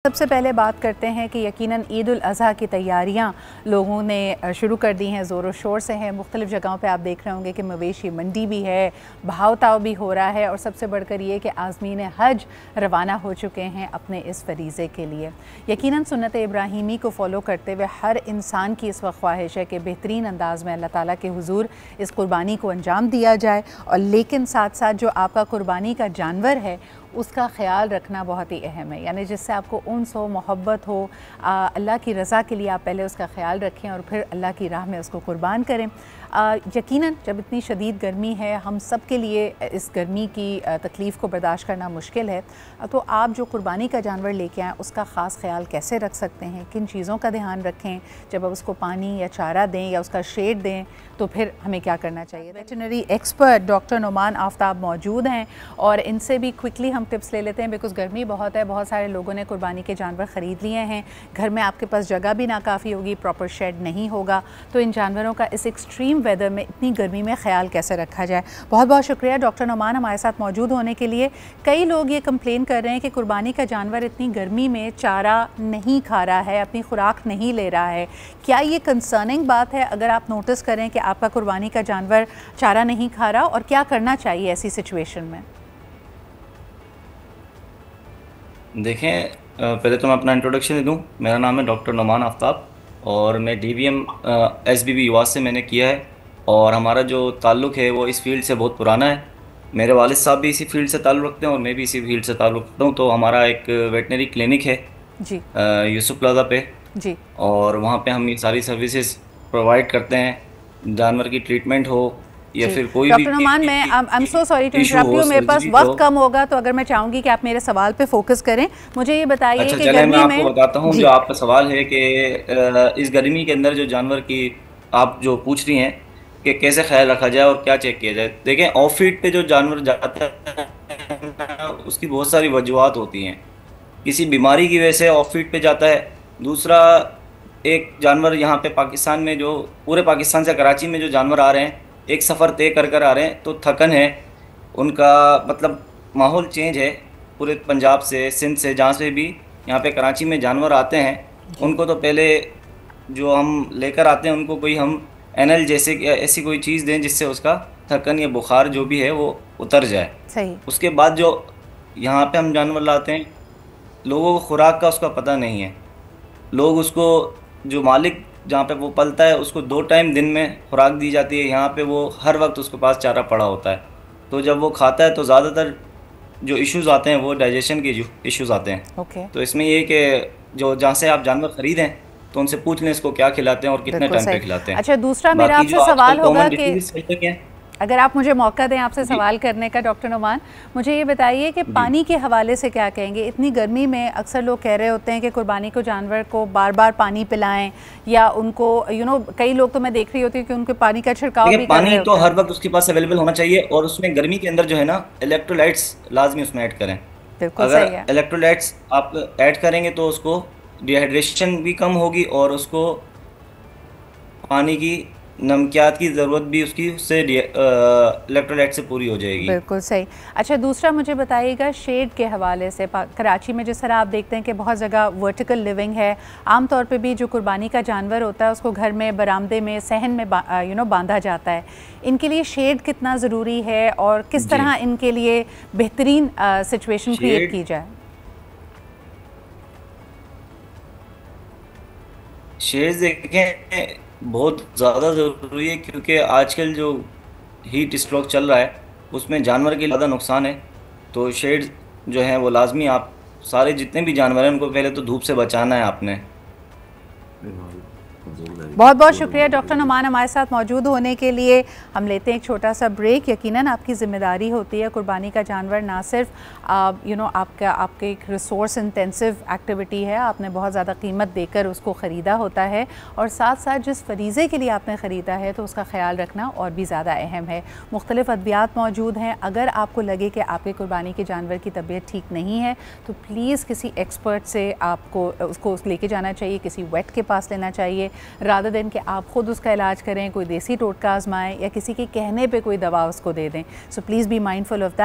सबसे पहले बात करते हैं कि यकीनन ईद उल अज़हा की तैयारियां लोगों ने शुरू कर दी हैं, ज़ोर शोर से हैं। मुख्तलिफ़ जगहों पे आप देख रहे होंगे कि मवेशी मंडी भी है, भाव ताव भी हो रहा है और सबसे बढ़कर ये कि आज़मीन हज रवाना हो चुके हैं अपने इस फरीज़े के लिए। यकीनन सुन्नत इब्राहीमी को फ़ॉलो करते हुए हर इंसान की इस वक्त ख्वाहिश है कि बेहतरीन अंदाज़ में अल्लाह ताला के हुज़ूर इस कुर्बानी को अंजाम दिया जाए, और लेकिन साथ साथ जो आपका कुर्बानी का जानवर है उसका ख़्याल रखना बहुत ही अहम है। यानी जिससे आपको उन्स हो, मोहब्बत हो, अल्लाह की रज़ा के लिए आप पहले उसका ख़्याल रखें और फिर अल्लाह की राह में उसको कुर्बान करें। यकीनन जब इतनी शदीद गर्मी है, हम सब के लिए इस गर्मी की तकलीफ़ को बर्दाश्त करना मुश्किल है, तो आप जो कुर्बानी का जानवर लेके आएँ उसका ख़ास ख्याल कैसे रख सकते हैं, किन चीज़ों का ध्यान रखें, जब आप उसको पानी या चारा दें या उसका शेड दें तो फिर हमें क्या करना चाहिए। Veterinary expert doctor Numan Aftab मौजूद हैं और इनसे भी क्विकली हम टिप्स ले लेते हैं, बिकॉज़ गर्मी बहुत है। बहुत सारे लोगों ने कुर्बानी के जानवर ख़रीद लिए हैं, घर में आपके पास जगह भी ना काफ़ी होगी, प्रॉपर शेड नहीं होगा, तो इन जानवरों का इस एक्सट्रीम वेदर में इतनी गर्मी में ख्याल कैसे रखा जाए। बहुत बहुत शुक्रिया डॉक्टर नुमान हमारे साथ मौजूद होने के लिए। कई लोग ये कंप्लेन कर रहे हैं कि कुर्बानी का जानवर इतनी गर्मी में चारा नहीं खा रहा है, अपनी खुराक नहीं ले रहा है। क्या ये कंसर्निंग बात है अगर आप नोटिस करें कि आपका कुर्बानी का जानवर चारा नहीं खा रहा, और क्या करना चाहिए ऐसी सिचुएशन में? देखें, पहले तो मैं अपना इंट्रोडक्शन दे दूं। मेरा नाम है डॉक्टर नुमान आफ्ताब और मैं डीवीएम एसबीबी युवा से मैंने किया है, और हमारा जो ताल्लुक़ है वो इस फील्ड से बहुत पुराना है। मेरे वालिद साहब भी इसी फील्ड से ताल्लुक़ रखते हैं और मैं भी इसी फील्ड से ताल्लुक़ रखता हूँ। तो हमारा एक वेटनरी क्लिनिक है जी यूसुफ प्लाजा पे जी, और वहाँ पे हम ये सारी सर्विसेज प्रोवाइड करते हैं। जानवर की ट्रीटमेंट हो या जी फिर कोई भी डॉक्टर नुमान, मैं I am so sorry to issue interrupt हो, यू, मेरे पास सर्जरी वक्त हो। कम होगा, तो अगर मैं चाहूँगी कि आप मेरे सवाल पे फोकस करें। मुझे ये बताइए अच्छा, कि चले मैं गर्मी आपको में बताता हूँ। जी जो आपका सवाल है कि इस गर्मी के अंदर जो जानवर की आप जो पूछ रही हैं कि कैसे ख्याल रखा जाए और क्या चेक किया जाए। देखें, ऑफ फीड पे जो जानवर जाता है उसकी बहुत सारी वजूहत होती हैं। किसी बीमारी की वजह से ऑफ फीड पे जाता है। दूसरा, एक जानवर यहाँ पे पाकिस्तान में, जो पूरे पाकिस्तान से कराची में जो जानवर आ रहे हैं, एक सफ़र तय कर कर आ रहे हैं, तो थकन है उनका, मतलब माहौल चेंज है पूरे पंजाब से, सिंध से, जहाँ से भी यहाँ पे कराची में जानवर आते हैं, उनको तो पहले जो हम लेकर आते हैं उनको कोई हम एनएल जैसे ऐसी कोई चीज़ दें जिससे उसका थकन या बुखार जो भी है वो उतर जाए। सही। उसके बाद जो यहाँ पे हम जानवर लाते हैं, लोगों को खुराक का उसका पता नहीं है। लोग उसको, जो मालिक जहाँ पे वो पलता है, उसको 2 टाइम दिन में खुराक दी जाती है। यहाँ पे वो हर वक्त उसके पास चारा पड़ा होता है, तो जब वो खाता है तो ज़्यादातर जो इश्यूज़ आते हैं वो डाइजेशन के इश्यूज़ आते हैं। ओके, तो इसमें ये कि जो जहाँ से आप जानवर ख़रीदें तो उनसे पूछ लें इसको क्या खिलाते हैं और कितने बिल्कुल टाइम पे सही। खिलाते हैं। अच्छा, दूसरा मेरा बाकी जो आपसे आजकल सवाल होगा कॉमन कि डिसीज़ क्या हैं। अगर आप मुझे मौका दें आपसे जी सवाल करने का डॉक्टर नुमान, मुझे ये बताइए कि जी। पानी के हवाले से क्या कहेंगे। इतनी गर्मी में अक्सर लोग कह रहे होते हैं कि कुर्बानी को जानवर को बार बार पानी पिलाएं, या उनको कई लोग तो मैं देख रही होती हूँ कि उनको पानी का छिड़काव देखिए, भी कर रहे पानी तो होते हैं। हर वक्त उसके पास अवेलेबल होना चाहिए, और उसमें गर्मी के अंदर जो है ना, इलेक्ट्रोलाइट्स लाजमी उसमें ऐड करें। बिल्कुल अगर सही है। इलेक्ट्रोलाइट्स आप ऐड करेंगे तो उसको डिहाइड्रेशन भी कम होगी, और उसको पानी की नमकियात की ज़रूरत भी उसकी उससे इलेक्ट्रोलाइट से पूरी हो जाएगी। बिल्कुल सही। अच्छा, दूसरा मुझे बताइएगा शेड के हवाले से। कराची में जिस तरह आप देखते हैं कि बहुत जगह वर्टिकल लिविंग है, आम तौर पे भी जो कुर्बानी का जानवर होता है उसको घर में, बरामदे में, सहन में बांधा जाता है। इनके लिए शेड कितना ज़रूरी है और किस जी, तरह इनके लिए बेहतरीन सिचुएशन क्रिएट शेड की जाए? शेड्स देखें बहुत ज़्यादा ज़रूरी है, क्योंकि आजकल जो हीट स्ट्रोक चल रहा है उसमें जानवर के ज़्यादा नुकसान है। तो शेड्स जो हैं वो लाजमी, आप सारे जितने भी जानवर हैं उनको पहले तो धूप से बचाना है आपने। बहुत बहुत शुक्रिया डॉक्टर नुमान हमारे साथ मौजूद होने के लिए। हम लेते हैं एक छोटा सा ब्रेक। यकीनन आपकी ज़िम्मेदारी होती है, कुर्बानी का जानवर ना सिर्फ आपके एक रिसोर्स इंटेंसिव एक्टिविटी है, आपने बहुत ज़्यादा कीमत देकर उसको ख़रीदा होता है, और साथ साथ जिस फरीज़े के लिए आपने ख़रीदा है तो उसका ख्याल रखना और भी ज़्यादा अहम है। मुख्तलिफ़ अद्वियात मौजूद हैं। अगर आपको लगे कि आपके कुर्बानी के जानवर की तबीयत ठीक नहीं है तो प्लीज़ किसी एक्सपर्ट से आपको उसको लेके जाना चाहिए, किसी वेट के पास लेना चाहिए, रादर देन कि आप ख़ुद उसका इलाज करें, कोई देसी टोटका आजमाएं या किसी के कहने पे कोई दवा उसको दे दें। So please be mindful of that.